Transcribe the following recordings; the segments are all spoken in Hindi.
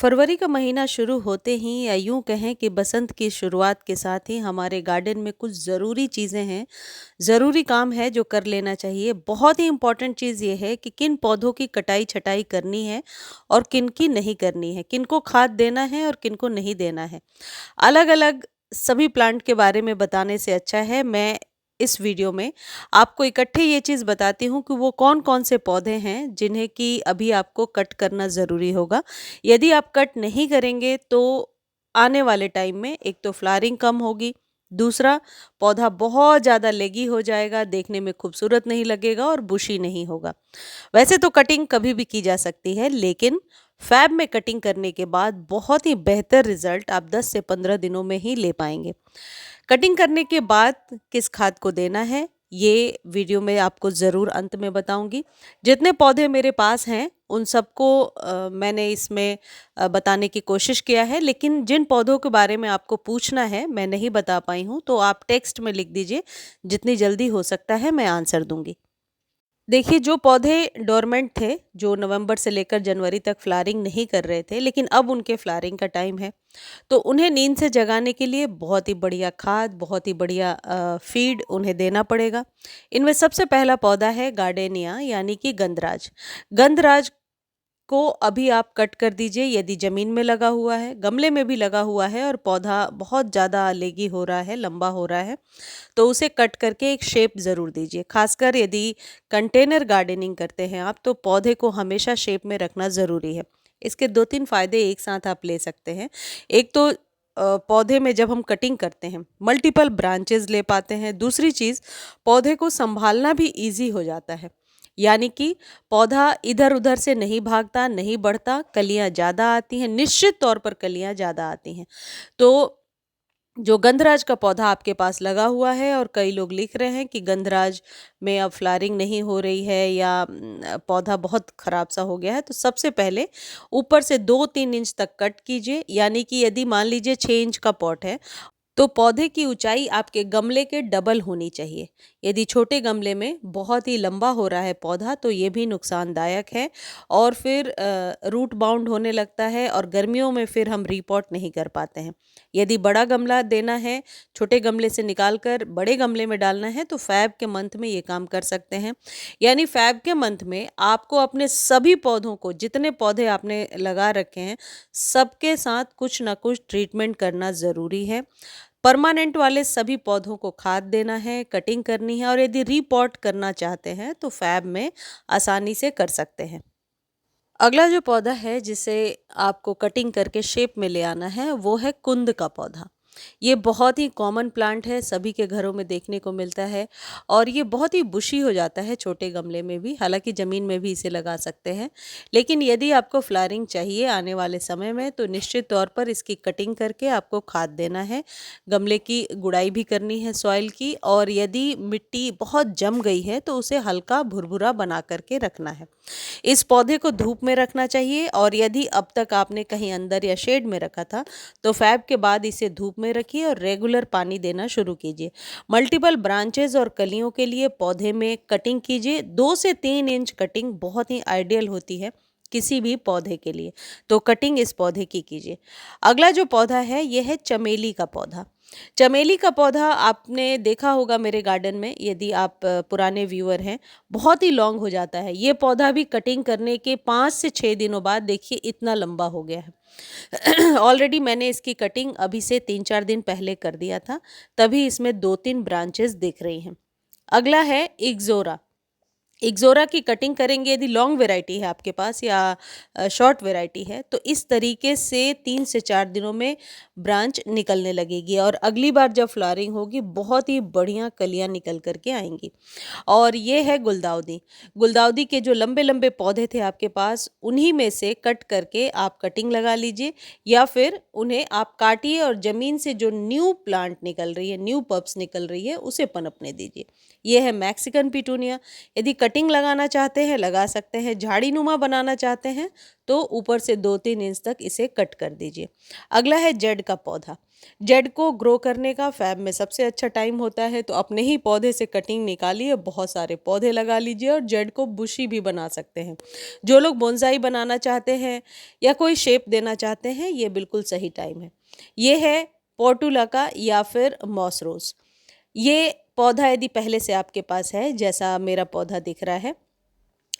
फरवरी का महीना शुरू होते ही या यूं कहें कि बसंत की शुरुआत के साथ ही हमारे गार्डन में कुछ ज़रूरी चीज़ें हैं, ज़रूरी काम है जो कर लेना चाहिए। बहुत ही इम्पोर्टेंट चीज़ ये है कि किन पौधों की कटाई छटाई करनी है और किन की नहीं करनी है, किनको खाद देना है और किनको नहीं देना है। अलग अलग सभी प्लांट के बारे में बताने से अच्छा है मैं इस वीडियो में आपको इकट्ठे ये चीज़ बताती हूँ कि वो कौन कौन से पौधे हैं जिन्हें कि अभी आपको कट करना ज़रूरी होगा। यदि आप कट नहीं करेंगे तो आने वाले टाइम में एक तो फ्लावरिंग कम होगी, दूसरा पौधा बहुत ज़्यादा लेगी हो जाएगा, देखने में खूबसूरत नहीं लगेगा और बुशी नहीं होगा। वैसे तो कटिंग कभी भी की जा सकती है, लेकिन फैब में कटिंग करने के बाद बहुत ही बेहतर रिजल्ट आप 10 से 15 दिनों में ही ले पाएंगे। कटिंग करने के बाद किस खाद को देना है ये वीडियो में आपको ज़रूर अंत में बताऊंगी। जितने पौधे मेरे पास हैं उन सबको मैंने इसमें बताने की कोशिश किया है, लेकिन जिन पौधों के बारे में आपको पूछना है मैं नहीं बता पाई हूँ तो आप टेक्स्ट में लिख दीजिए, जितनी जल्दी हो सकता है मैं आंसर दूंगी। देखिए, जो पौधे डोरमेंट थे, जो नवंबर से लेकर जनवरी तक फ्लावरिंग नहीं कर रहे थे, लेकिन अब उनके फ्लावरिंग का टाइम है, तो उन्हें नींद से जगाने के लिए बहुत ही बढ़िया खाद, बहुत ही बढ़िया फीड उन्हें देना पड़ेगा। इनमें सबसे पहला पौधा है गार्डेनिया यानी कि गंधराज। गंधराज को अभी आप कट कर दीजिए यदि ज़मीन में लगा हुआ है, गमले में भी लगा हुआ है और पौधा बहुत ज़्यादा लेगी हो रहा है, लंबा हो रहा है, तो उसे कट करके एक शेप ज़रूर दीजिए। खासकर यदि कंटेनर गार्डनिंग करते हैं आप तो पौधे को हमेशा शेप में रखना ज़रूरी है। इसके 2-3 फ़ायदे एक साथ आप ले सकते हैं। एक तो पौधे में जब हम कटिंग करते हैं मल्टीपल ब्रांचेस ले पाते हैं। दूसरी चीज़, पौधे को संभालना भी ईज़ी हो जाता है। यानी कि पौधा इधर-उधर से नहीं भागता, नहीं बढ़ता, कलियाँ ज़्यादा आती हैं, निश्चित तौर पर कलियाँ ज़्यादा आती हैं। तो जो गंधराज का पौधा आपके पास लगा हुआ है और कई लोग लिख रहे हैं कि गंधराज में अब फ्लावरिंग नहीं हो रही है या पौधा बहुत ख़राब सा हो गया है, तो सबसे पहले ऊपर से 2-3 इंच तक कट कीजिए। यानी कि यदि मान लीजिए 6 इंच का पॉट है तो पौधे की ऊंचाई आपके गमले के डबल होनी चाहिए। यदि छोटे गमले में बहुत ही लंबा हो रहा है पौधा तो ये भी नुकसानदायक है और फिर रूट बाउंड होने लगता है और गर्मियों में फिर हम रीपॉट नहीं कर पाते हैं। यदि बड़ा गमला देना है, छोटे गमले से निकाल कर बड़े गमले में डालना है तो फैब के मंथ में ये काम कर सकते हैं। यानी फैब के मंथ में आपको अपने सभी पौधों को, जितने पौधे आपने लगा रखे हैं, सबके साथ कुछ ना कुछ ट्रीटमेंट करना ज़रूरी है। परमानेंट वाले सभी पौधों को खाद देना है, कटिंग करनी है और यदि रीपॉट करना चाहते हैं तो फैब में आसानी से कर सकते हैं। अगला जो पौधा है जिसे आपको कटिंग करके शेप में ले आना है वो है कुंद का पौधा। ये बहुत ही कॉमन प्लांट है, सभी के घरों में देखने को मिलता है और ये बहुत ही बुशी हो जाता है छोटे गमले में भी, हालांकि ज़मीन में भी इसे लगा सकते हैं। लेकिन यदि आपको फ्लावरिंग चाहिए आने वाले समय में तो निश्चित तौर पर इसकी कटिंग करके आपको खाद देना है, गमले की गुड़ाई भी करनी है सॉइल की, और यदि मिट्टी बहुत जम गई है तो उसे हल्का भुरभुरा बना करके रखना है। इस पौधे को धूप में रखना चाहिए और यदि अब तक आपने कहीं अंदर या शेड में रखा था तो फैब के बाद इसे धूप में रखिए और रेगुलर पानी देना शुरू कीजिए। मल्टीपल ब्रांचेज और कलियों के लिए पौधे में कटिंग कीजिए। 2 से 3 इंच कटिंग बहुत ही आइडियल होती है किसी भी पौधे के लिए, तो कटिंग इस पौधे की कीजिए। अगला जो पौधा है यह है चमेली का पौधा। चमेली का पौधा आपने देखा होगा मेरे गार्डन में, यदि आप पुराने व्यूअर हैं, बहुत ही लॉन्ग हो जाता है। ये पौधा भी कटिंग करने के 5 से 6 दिनों बाद देखिए इतना लंबा हो गया है। ऑलरेडी मैंने इसकी कटिंग अभी से 3-4 दिन पहले कर दिया था, तभी इसमें 2-3 ब्रांचेस दिख रही हैं। अगला है इग्ज़ोरा। इग्ज़ोरा की कटिंग करेंगे यदि लॉन्ग वैरायटी है आपके पास या शॉर्ट वैरायटी है तो इस तरीके से 3 से 4 दिनों में ब्रांच निकलने लगेगी और अगली बार जब फ्लावरिंग होगी बहुत ही बढ़िया कलियां निकल करके आएंगी। और ये है गुलदाउदी। गुलदाउदी के जो लंबे लंबे पौधे थे आपके पास उन्हीं में से कट करके आप कटिंग लगा लीजिए या फिर उन्हें आप काटिए और ज़मीन से जो न्यू प्लांट निकल रही है, न्यू पप्स निकल रही है, उसे पनपने दीजिए। ये है मैक्सिकन पिटूनिया। यदि कटिंग लगाना चाहते हैं लगा सकते हैं, झाड़ीनुमा बनाना चाहते हैं तो ऊपर से 2-3 इंच तक इसे कट कर दीजिए। अगला है जेड का पौधा। जेड को ग्रो करने का फ़ैब में सबसे अच्छा टाइम होता है, तो अपने ही पौधे से कटिंग निकालिए, बहुत सारे पौधे लगा लीजिए और जेड को बुशी भी बना सकते हैं। जो लोग बोनसाई बनाना चाहते हैं या कोई शेप देना चाहते हैं, ये बिल्कुल सही टाइम है। ये है पोर्टुला या फिर मॉस रोज़। ये पौधा यदि पहले से आपके पास है, जैसा मेरा पौधा दिख रहा है,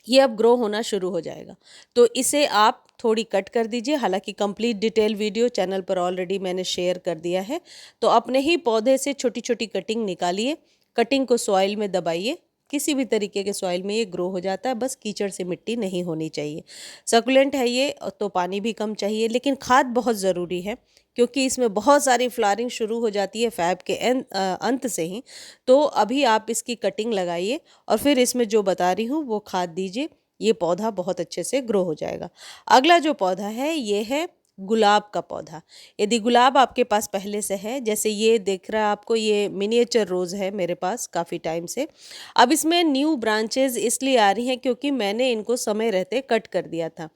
ये अब ग्रो होना शुरू हो जाएगा। तो इसे आप थोड़ी कट कर दीजिए, हालाँकि कंप्लीट डिटेल वीडियो चैनल पर ऑलरेडी मैंने शेयर कर दिया है। तो अपने ही पौधे से छोटी-छोटी कटिंग निकालिए, कटिंग को सॉइल में दबाइए, किसी भी तरीके के सॉइल में ये ग्रो हो जाता है, बस कीचड़ से मिट्टी नहीं होनी चाहिए। सकुलेंट है ये, तो पानी भी कम चाहिए, लेकिन खाद बहुत ज़रूरी है क्योंकि इसमें बहुत सारी फ्लावरिंग शुरू हो जाती है फ़ैब के अंत से ही। तो अभी आप इसकी कटिंग लगाइए और फिर इसमें जो बता रही हूँ वो खाद दीजिए, ये पौधा बहुत अच्छे से ग्रो हो जाएगा। अगला जो पौधा है ये है गुलाब का पौधा। यदि गुलाब आपके पास पहले से है, जैसे ये दिख रहा है आपको, ये मिनिएचर रोज़ है मेरे पास काफ़ी टाइम से। अब इसमें न्यू ब्रांचेज़ इसलिए आ रही हैं क्योंकि मैंने इनको समय रहते कट कर दिया था।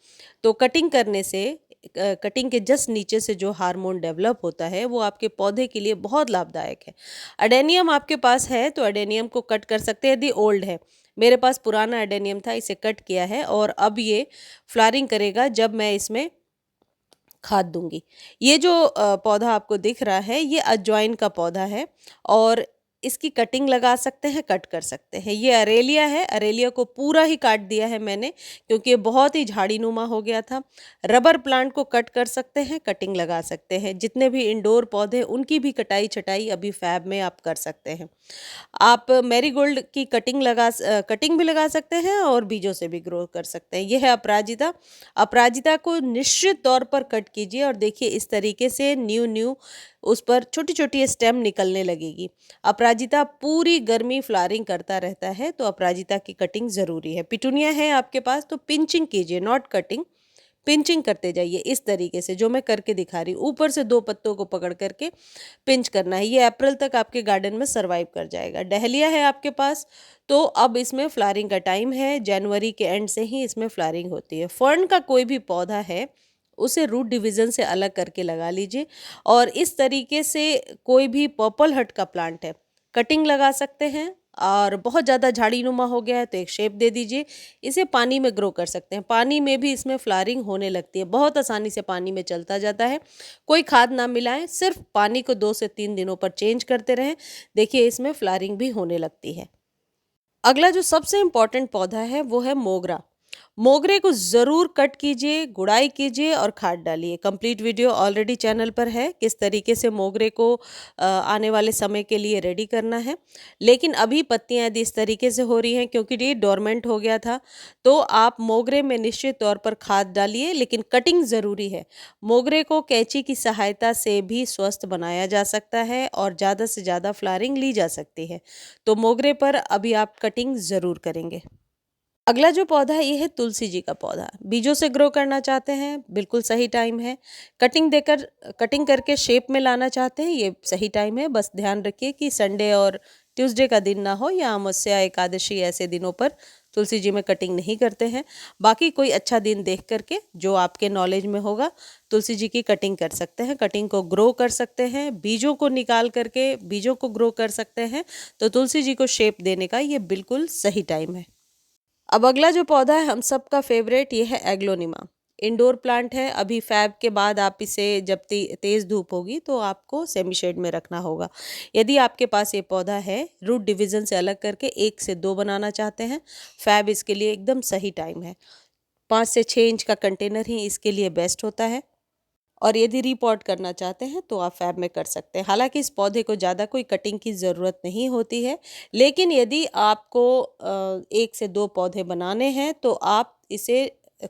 तो कटिंग करने से कटिंग के जस्ट नीचे से जो हार्मोन डेवलप होता है वो आपके पौधे के लिए बहुत लाभदायक है। अडेनियम आपके पास है तो अडेनियम को कट कर सकते हैं यदि ओल्ड है। मेरे पास पुराना अडेनियम था, इसे कट किया है और अब ये फ्लावरिंग करेगा जब मैं इसमें खाद दूंगी। ये जो पौधा आपको दिख रहा है ये अजवाइन का पौधा है और इसकी कटिंग लगा सकते हैं, कट कर सकते हैं। ये अरेलिया है, अरेलिया को पूरा ही काट दिया है मैंने क्योंकि ये बहुत ही झाड़ीनुमा हो गया था। रबर प्लांट को कट कर सकते हैं, कटिंग लगा सकते हैं। जितने भी इंडोर पौधे उनकी भी कटाई छटाई अभी फैब में आप कर सकते हैं। आप मैरीगोल्ड की कटिंग भी लगा सकते हैं और बीजों से भी ग्रो कर सकते हैं। ये है अपराजिता। अपराजिता को निश्चित तौर पर कट कीजिए और देखिए इस तरीके से न्यू न्यू उस पर छोटी-छोटी स्टेम निकलने लगेगी। अपराजिता पूरी गर्मी फ्लावरिंग करता रहता है, तो अपराजिता की कटिंग ज़रूरी है। पिटूनिया है आपके पास तो पिंचिंग कीजिए, नॉट कटिंग। पिंचिंग करते जाइए इस तरीके से जो मैं करके दिखा रही हूँ। ऊपर से 2 पत्तों को पकड़ करके पिंच करना है। ये अप्रैल तक आपके गार्डन में सर्वाइव कर जाएगा। डहलिया है आपके पास तो अब इसमें फ्लावरिंग का टाइम है। जनवरी के एंड से ही इसमें फ्लावरिंग होती है। फर्न का कोई भी पौधा है उसे रूट डिवीज़न से अलग करके लगा लीजिए और इस तरीके से कोई भी पर्पल हर्ट का प्लांट है, कटिंग लगा सकते हैं और बहुत ज़्यादा झाड़ीनुमा हो गया है तो एक शेप दे दीजिए। इसे पानी में ग्रो कर सकते हैं, पानी में भी इसमें फ्लावरिंग होने लगती है, बहुत आसानी से पानी में चलता जाता है। कोई खाद ना मिलाएं, सिर्फ पानी को 2 से 3 दिनों पर चेंज करते रहें, देखिए इसमें फ्लावरिंग भी होने लगती है। अगला जो सबसे इम्पोर्टेंट पौधा है वो है मोगरा। मोगरे को ज़रूर कट कीजिए, गुड़ाई कीजिए और खाद डालिए। कंप्लीट वीडियो ऑलरेडी चैनल पर है किस तरीके से मोगरे को आने वाले समय के लिए रेडी करना है। लेकिन अभी पत्तियां यदि इस तरीके से हो रही हैं क्योंकि ये डोरमेंट हो गया था, तो आप मोगरे में निश्चित तौर पर खाद डालिए, लेकिन कटिंग ज़रूरी है। मोगरे को कैंची की सहायता से भी स्वस्थ बनाया जा सकता है और ज़्यादा से ज़्यादा फ्लावरिंग ली जा सकती है। तो मोगरे पर अभी आप कटिंग ज़रूर करेंगे। अगला जो पौधा है ये है तुलसी जी का पौधा। बीजों से ग्रो करना चाहते हैं, बिल्कुल सही टाइम है। कटिंग करके शेप में लाना चाहते हैं, ये सही टाइम है। बस ध्यान रखिए कि संडे और ट्यूसडे का दिन ना हो या अमावस्या एकादशी ऐसे दिनों पर तुलसी जी में कटिंग नहीं करते हैं। बाकी कोई अच्छा दिन देख करके जो आपके नॉलेज में होगा तुलसी जी की कटिंग कर सकते हैं, कटिंग को ग्रो कर सकते हैं, बीजों को निकाल करके बीजों को ग्रो कर सकते हैं। तो तुलसी जी को शेप देने का ये बिल्कुल सही टाइम है। अब अगला जो पौधा है हम सबका फेवरेट, ये है एग्लोनिमा। इंडोर प्लांट है। अभी फैब के बाद आप इसे जब तेज़ धूप होगी तो आपको सेमी शेड में रखना होगा। यदि आपके पास ये पौधा है, रूट डिवीज़न से अलग करके 1 से 2 बनाना चाहते हैं, फैब इसके लिए एकदम सही टाइम है। 5 से 6 इंच का कंटेनर ही इसके लिए बेस्ट होता है। और यदि रीपॉट करना चाहते हैं तो आप फैब में कर सकते हैं। हालाँकि इस पौधे को ज़्यादा कोई कटिंग की ज़रूरत नहीं होती है, लेकिन यदि आपको 1 से 2 पौधे बनाने हैं तो आप इसे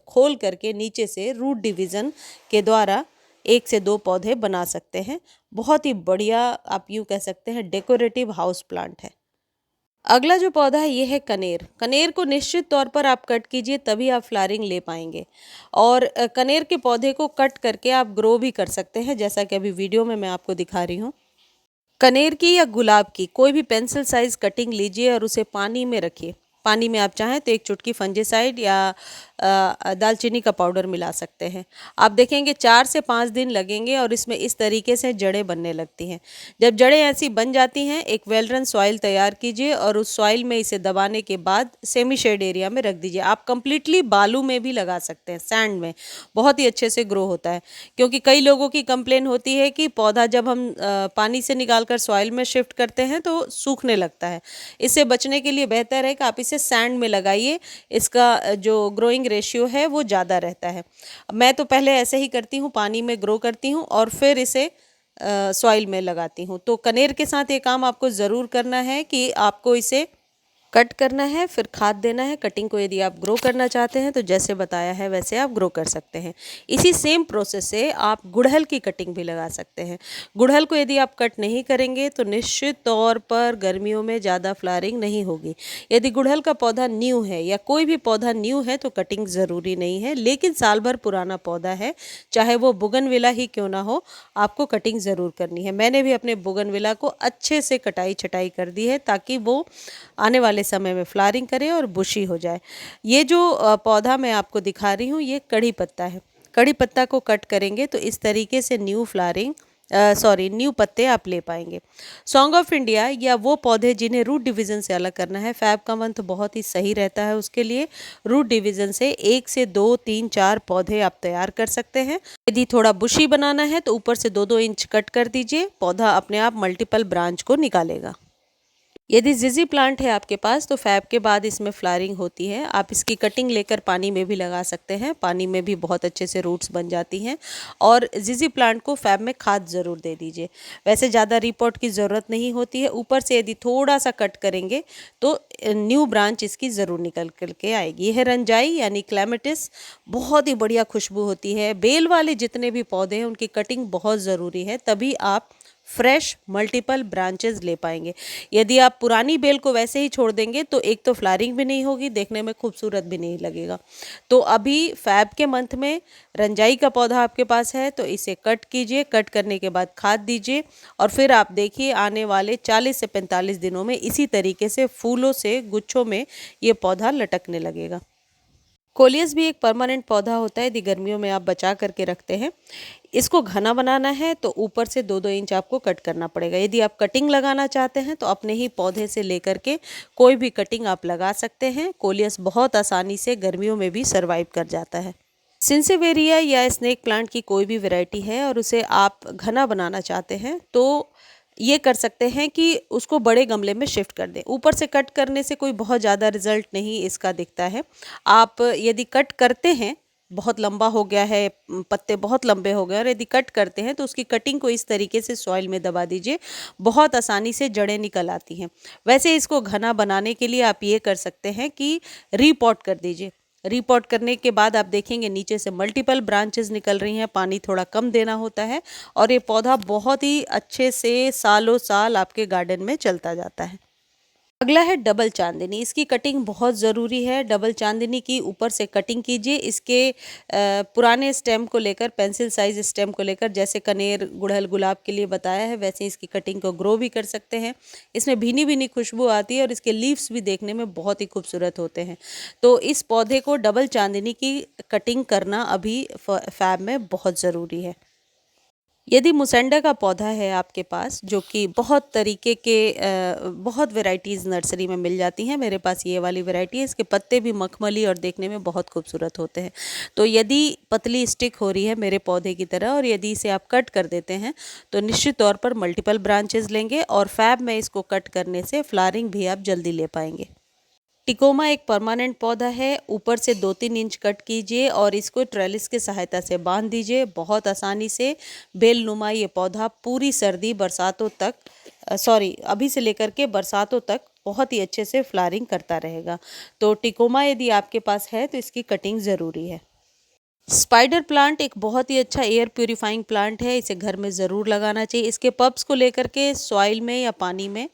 खोल करके नीचे से रूट डिवीज़न के द्वारा 1 से 2 पौधे बना सकते हैं। बहुत ही बढ़िया आप यूँ कह सकते हैं डेकोरेटिव हाउस प्लांट है। अगला जो पौधा है ये है कनेर। कनेर को निश्चित तौर पर आप कट कीजिए तभी आप फ्लावरिंग ले पाएंगे। और कनेर के पौधे को कट करके आप ग्रो भी कर सकते हैं, जैसा कि अभी वीडियो में मैं आपको दिखा रही हूँ। कनेर की या गुलाब की कोई भी पेंसिल साइज कटिंग लीजिए और उसे पानी में रखिए। पानी में आप चाहें तो 1 चुटकी फंजीसाइड या दालचीनी का पाउडर मिला सकते हैं। आप देखेंगे 4 से 5 दिन लगेंगे और इसमें इस तरीके से जड़ें बनने लगती हैं। जब जड़ें ऐसी बन जाती हैं, एक वेल रन सॉइल तैयार कीजिए और उस सॉइल में इसे दबाने के बाद सेमी शेड एरिया में रख दीजिए। आप कंप्लीटली बालू में भी लगा सकते हैं, सैंड में बहुत ही अच्छे से ग्रो होता है। क्योंकि कई लोगों की कंप्लेन होती है कि पौधा जब हम पानी से निकालकर सॉइल में शिफ्ट करते हैं तो सूखने लगता है। इससे बचने के लिए बेहतर है कि आप इसे सैंड में लगाइए, इसका जो ग्रोइंग रेशियो है वो ज़्यादा रहता है। मैं तो पहले ऐसे ही करती हूँ, पानी में ग्रो करती हूँ और फिर इसे सॉइल में लगाती हूँ। तो कनेर के साथ ये काम आपको ज़रूर करना है कि आपको इसे कट करना है, फिर खाद देना है। कटिंग को यदि आप ग्रो करना चाहते हैं तो जैसे बताया है वैसे आप ग्रो कर सकते हैं। इसी सेम प्रोसेस से आप गुड़हल की कटिंग भी लगा सकते हैं। गुड़हल को यदि आप कट नहीं करेंगे तो निश्चित तौर पर गर्मियों में ज़्यादा फ्लावरिंग नहीं होगी। यदि गुड़हल का पौधा न्यू है या कोई भी पौधा न्यू है तो कटिंग ज़रूरी नहीं है, लेकिन साल भर पुराना पौधा है, चाहे वो बोगनविला ही क्यों ना हो, आपको कटिंग ज़रूर करनी है। मैंने भी अपने बोगनविला को अच्छे से कटाई छटाई कर दी है ताकि वो आने वाले समय में फ्लावरिंग करे और बुशी हो जाए। ये जो पौधा मैं आपको दिखा रही हूँ ये कड़ी पत्ता है। कड़ी पत्ता को कट करेंगे तो इस तरीके से न्यू पत्ते आप ले पाएंगे। सॉन्ग ऑफ इंडिया या वो पौधे जिन्हें रूट डिवीज़न से अलग करना है, फैब का मंथ बहुत ही सही रहता है उसके लिए। रूट डिवीज़न से 1 से 2, 3, 4 पौधे आप तैयार कर सकते हैं। यदि थोड़ा बुशी बनाना है तो ऊपर से 2-2 इंच कट कर दीजिए, पौधा अपने आप मल्टीपल ब्रांच को निकालेगा। यदि जिजी प्लांट है आपके पास तो फैब के बाद इसमें फ्लावरिंग होती है। आप इसकी कटिंग लेकर पानी में भी लगा सकते हैं, पानी में भी बहुत अच्छे से रूट्स बन जाती हैं। और जिजी प्लांट को फैब में खाद ज़रूर दे दीजिए। वैसे ज़्यादा रिपोर्ट की ज़रूरत नहीं होती है, ऊपर से यदि थोड़ा सा कट करेंगे तो न्यू ब्रांच इसकी ज़रूर निकल कर के आएगी। यह है रंजाई यानी क्लैमिटिस, बहुत ही बढ़िया खुशबू होती है। बेल वाले जितने भी पौधे हैं उनकी कटिंग बहुत ज़रूरी है, तभी आप फ्रेश मल्टीपल ब्रांचेस ले पाएंगे। यदि आप पुरानी बेल को वैसे ही छोड़ देंगे तो एक तो फ्लावरिंग भी नहीं होगी, देखने में खूबसूरत भी नहीं लगेगा। तो अभी फैब के मंथ में रंजाई का पौधा आपके पास है तो इसे कट कीजिए, कट करने के बाद खाद दीजिए और फिर आप देखिए आने वाले 40 से 45 दिनों में इसी तरीके से फूलों से गुच्छों में ये पौधा लटकने लगेगा। कोलियस भी एक परमानेंट पौधा होता है, यदि गर्मियों में आप बचा करके रखते हैं। इसको घना बनाना है तो ऊपर से 2-2 इंच आपको कट करना पड़ेगा। यदि आप कटिंग लगाना चाहते हैं तो अपने ही पौधे से लेकर के कोई भी कटिंग आप लगा सकते हैं। कोलियस बहुत आसानी से गर्मियों में भी सर्वाइव कर जाता है। सिंसेवेरिया या स्नेक प्लांट की कोई भी वैरायटी है और उसे आप घना बनाना चाहते हैं तो ये कर सकते हैं कि उसको बड़े गमले में शिफ्ट कर दें। ऊपर से कट करने से कोई बहुत ज़्यादा रिजल्ट नहीं इसका दिखता है। आप यदि कट करते हैं, बहुत लंबा हो गया है, पत्ते बहुत लंबे हो गए और यदि कट करते हैं तो उसकी कटिंग को इस तरीके से सॉइल में दबा दीजिए, बहुत आसानी से जड़ें निकल आती हैं। वैसे इसको घना बनाने के लिए आप ये कर सकते हैं कि रीपॉट कर दीजिए। रीपॉट करने के बाद आप देखेंगे नीचे से मल्टीपल ब्रांचेस निकल रही हैं, पानी थोड़ा कम देना होता है और ये पौधा बहुत ही अच्छे से सालों साल आपके गार्डन में चलता जाता है। अगला है डबल चांदनी। इसकी कटिंग बहुत ज़रूरी है। डबल चांदनी की ऊपर से कटिंग कीजिए। इसके पुराने स्टेम को लेकर, पेंसिल साइज स्टेम को लेकर, जैसे कनेर, गुड़हल, गुलाब के लिए बताया है वैसे इसकी कटिंग को ग्रो भी कर सकते हैं। इसमें भीनी भीनी खुशबू आती है और इसके लीव्स भी देखने में बहुत ही खूबसूरत होते हैं। तो इस पौधे को डबल चांदनी की कटिंग करना अभी फैब में बहुत ज़रूरी है। यदि मुसेंडा का पौधा है आपके पास, जो कि बहुत तरीके के बहुत वैरायटीज़ नर्सरी में मिल जाती हैं, मेरे पास ये वाली वैरायटी है। इसके पत्ते भी मखमली और देखने में बहुत खूबसूरत होते हैं। तो यदि पतली स्टिक हो रही है मेरे पौधे की तरह और यदि इसे आप कट कर देते हैं तो निश्चित तौर पर मल्टीपल ब्रांचेस लेंगे और फैब में इसको कट करने से फ्लावरिंग भी आप जल्दी ले पाएंगे। टिकोमा एक परमानेंट पौधा है। ऊपर से 2-3 इंच कट कीजिए और इसको ट्रेलिस की सहायता से बांध दीजिए। बहुत आसानी से बेल नुमा ये पौधा पूरी सर्दी बरसातों तक अभी से लेकर के बरसातों तक बहुत ही अच्छे से फ्लावरिंग करता रहेगा। तो टिकोमा यदि आपके पास है तो इसकी कटिंग ज़रूरी है। स्पाइडर प्लांट एक बहुत ही अच्छा एयर प्यूरिफाइंग प्लांट है, इसे घर में ज़रूर लगाना चाहिए। इसके पब्स को लेकर के सॉइल में या पानी में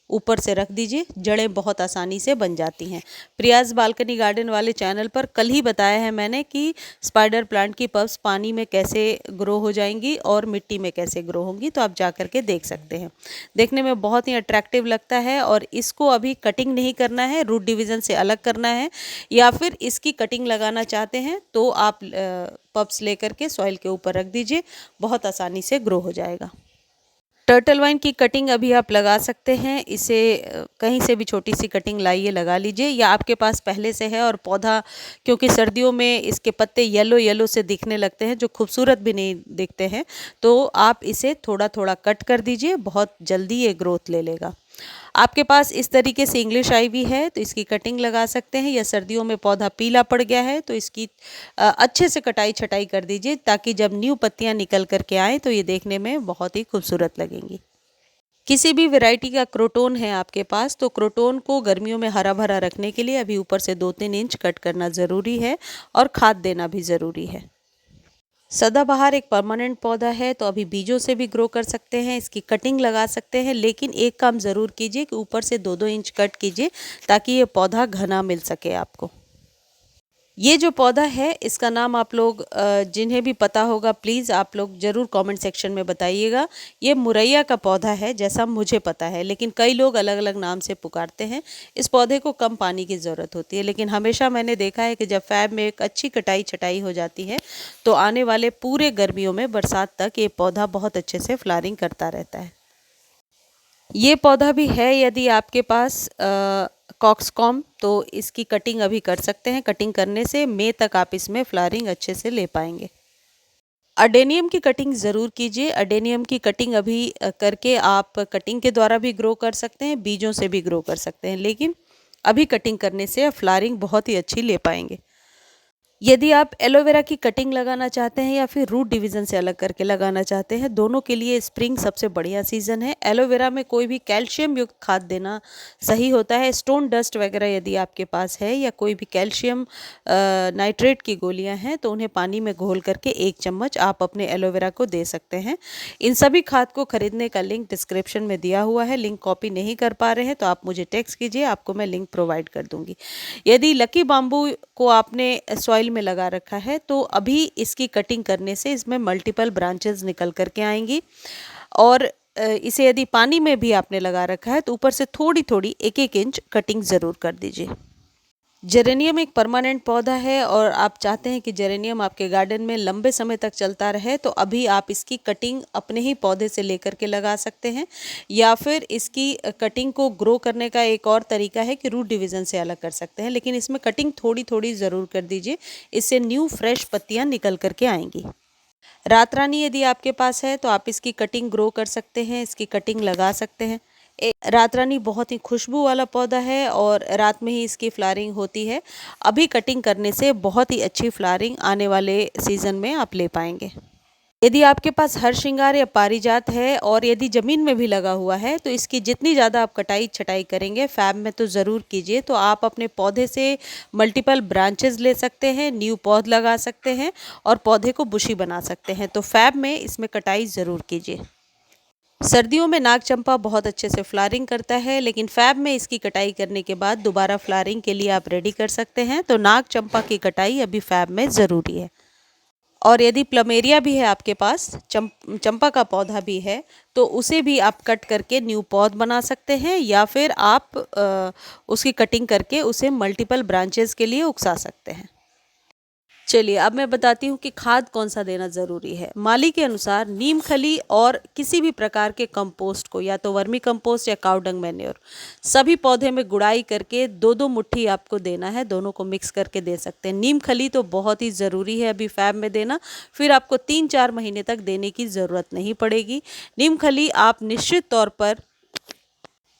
ऊपर से रख दीजिए, जड़ें बहुत आसानी से बन जाती हैं। प्रियाज बालकनी गार्डन वाले चैनल पर कल ही बताया है मैंने कि स्पाइडर प्लांट की पल्प्स पानी में कैसे ग्रो हो जाएंगी और मिट्टी में कैसे ग्रो होंगी, तो आप जा कर के देख सकते हैं। देखने में बहुत ही अट्रैक्टिव लगता है और इसको अभी कटिंग नहीं करना है, रूट डिवीज़न से अलग करना है, या फिर इसकी कटिंग लगाना चाहते हैं तो आप पल्प्स लेकर के सॉइल के ऊपर रख दीजिए, बहुत आसानी से ग्रो हो जाएगा। टर्टल वाइन की कटिंग अभी आप लगा सकते हैं। इसे कहीं से भी छोटी सी कटिंग लाइए, लगा लीजिए, या आपके पास पहले से है और पौधा, क्योंकि सर्दियों में इसके पत्ते येलो येलो से दिखने लगते हैं जो खूबसूरत भी नहीं दिखते हैं, तो आप इसे थोड़ा थोड़ा कट कर दीजिए, बहुत जल्दी ये ग्रोथ ले लेगा। आपके पास इस तरीके से इंग्लिश आईवी है तो इसकी कटिंग लगा सकते हैं, या सर्दियों में पौधा पीला पड़ गया है तो इसकी अच्छे से कटाई छटाई कर दीजिए, ताकि जब न्यू पत्तियां निकल करके आए तो ये देखने में बहुत ही खूबसूरत लगेंगी। किसी भी वैरायटी का क्रोटोन है आपके पास, तो क्रोटोन को गर्मियों में हरा भरा रखने के लिए अभी ऊपर से 2-3 इंच कट करना ज़रूरी है और खाद देना भी ज़रूरी है। सदाबहार एक परमानेंट पौधा है तो अभी बीजों से भी ग्रो कर सकते हैं, इसकी कटिंग लगा सकते हैं, लेकिन एक काम ज़रूर कीजिए कि ऊपर से 2-2 इंच कट कीजिए ताकि ये पौधा घना मिल सके आपको। ये जो पौधा है इसका नाम आप लोग जिन्हें भी पता होगा प्लीज़ आप लोग ज़रूर कमेंट सेक्शन में बताइएगा। ये मुरैया का पौधा है जैसा मुझे पता है, लेकिन कई लोग अलग अलग नाम से पुकारते हैं। इस पौधे को कम पानी की ज़रूरत होती है, लेकिन हमेशा मैंने देखा है कि जब फैब में एक अच्छी कटाई छटाई हो जाती है तो आने वाले पूरे गर्मियों में बरसात तक ये पौधा बहुत अच्छे से फ्लावरिंग करता रहता है। ये पौधा भी है यदि आपके पास कॉक्सकॉम, तो इसकी कटिंग अभी कर सकते हैं। कटिंग करने से मई तक आप इसमें फ्लावरिंग अच्छे से ले पाएंगे। अडेनियम की कटिंग ज़रूर कीजिए। अडेनियम की कटिंग अभी करके आप कटिंग के द्वारा भी ग्रो कर सकते हैं, बीजों से भी ग्रो कर सकते हैं, लेकिन अभी कटिंग करने से फ्लावरिंग बहुत ही अच्छी ले पाएंगे। यदि आप एलोवेरा की कटिंग लगाना चाहते हैं या फिर रूट डिवीज़न से अलग करके लगाना चाहते हैं, दोनों के लिए स्प्रिंग सबसे बढ़िया सीज़न है। एलोवेरा में कोई भी कैल्शियम युक्त खाद देना सही होता है। स्टोन डस्ट वगैरह यदि आपके पास है या कोई भी कैल्शियम नाइट्रेट की गोलियां हैं तो उन्हें पानी में घोल करके 1 चम्मच आप अपने एलोवेरा को दे सकते हैं। इन सभी खाद को खरीदने का लिंक डिस्क्रिप्शन में दिया हुआ है। लिंक कॉपी नहीं कर पा रहे हैं तो आप मुझे टेक्स्ट कीजिए, आपको मैं लिंक प्रोवाइड कर दूँगी। यदि लकी बाम्बू को आपने सॉइल में लगा रखा है तो अभी इसकी कटिंग करने से इसमें मल्टीपल ब्रांचेस निकल करके आएंगी, और इसे यदि पानी में भी आपने लगा रखा है तो ऊपर से थोड़ी थोड़ी 1-1 इंच कटिंग ज़रूर कर दीजिए। जेरेनियम एक परमानेंट पौधा है और आप चाहते हैं कि जेरेनियम आपके गार्डन में लंबे समय तक चलता रहे, तो अभी आप इसकी कटिंग अपने ही पौधे से लेकर के लगा सकते हैं, या फिर इसकी कटिंग को ग्रो करने का एक और तरीका है कि रूट डिवीज़न से अलग कर सकते हैं, लेकिन इसमें कटिंग थोड़ी थोड़ी ज़रूर कर दीजिए, इससे न्यू फ्रेश पत्तियाँ निकल करके आएंगी। रात रानी यदि आपके पास है तो आप इसकी कटिंग ग्रो कर सकते हैं, इसकी कटिंग लगा सकते हैं। रात रानी बहुत ही खुशबू वाला पौधा है और रात में ही इसकी फ्लावरिंग होती है। अभी कटिंग करने से बहुत ही अच्छी फ्लावरिंग आने वाले सीज़न में आप ले पाएंगे। यदि आपके पास हर श्रृंगार या पारिजात है और यदि ज़मीन में भी लगा हुआ है तो इसकी जितनी ज़्यादा आप कटाई छटाई करेंगे, फैब में तो ज़रूर कीजिए, तो आप अपने पौधे से मल्टीपल ब्रांचेस ले सकते हैं, न्यू पौध लगा सकते हैं और पौधे को बुशी बना सकते हैं। तो फैब में इसमें कटाई ज़रूर कीजिए। सर्दियों में नाग चंपा बहुत अच्छे से फ्लावरिंग करता है, लेकिन फैब में इसकी कटाई करने के बाद दोबारा फ्लावरिंग के लिए आप रेडी कर सकते हैं, तो नाग चंपा की कटाई अभी फैब में ज़रूरी है। और यदि प्लमेरिया भी है आपके पास, चंपा का पौधा भी है, तो उसे भी आप कट करके न्यू पौध बना सकते हैं, या फिर आप उसकी कटिंग करके उसे मल्टीपल ब्रांचेस के लिए उगसा सकते हैं। चलिए अब मैं बताती हूँ कि खाद कौन सा देना ज़रूरी है। माली के अनुसार नीम खली और किसी भी प्रकार के कंपोस्ट को, या तो वर्मी कंपोस्ट या काउ डंग मैन्योर, सभी पौधे में गुड़ाई करके 2-2 मुट्ठी आपको देना है। दोनों को मिक्स करके दे सकते हैं। नीम खली तो बहुत ही ज़रूरी है अभी फैब में देना, फिर आपको 3-4 महीने तक देने की ज़रूरत नहीं पड़ेगी। नीम खली आप निश्चित तौर पर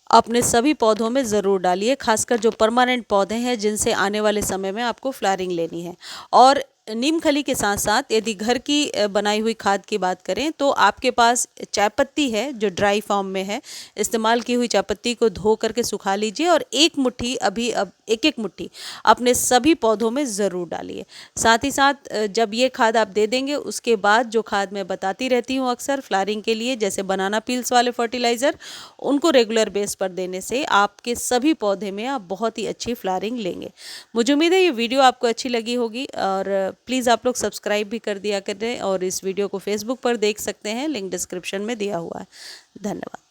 अपने सभी पौधों में ज़रूर डालिए, खासकर जो परमानेंट पौधे हैं जिनसे आने वाले समय में आपको फ्लावरिंग लेनी है। और नीम खली के साथ साथ यदि घर की बनाई हुई खाद की बात करें तो आपके पास चाय पत्ती है जो ड्राई फॉर्म में है, इस्तेमाल की हुई चाय पत्ती को धो करके सुखा लीजिए और एक मुट्ठी अभी अब एक एक मुट्ठी अपने सभी पौधों में ज़रूर डालिए। साथ ही साथ जब ये खाद आप दे देंगे उसके बाद जो खाद मैं बताती रहती हूँ अक्सर फ्लावरिंग के लिए, जैसे बनाना पील्स वाले फर्टिलाइज़र, उनको रेगुलर बेस पर देने से आपके सभी पौधे में आप बहुत ही अच्छी फ्लावरिंग लेंगे। मुझे उम्मीद है ये वीडियो आपको अच्छी लगी होगी और प्लीज़ आप लोग सब्सक्राइब भी कर दिया करें और इस वीडियो को फेसबुक पर देख सकते हैं, लिंक डिस्क्रिप्शन में दिया हुआ है। धन्यवाद।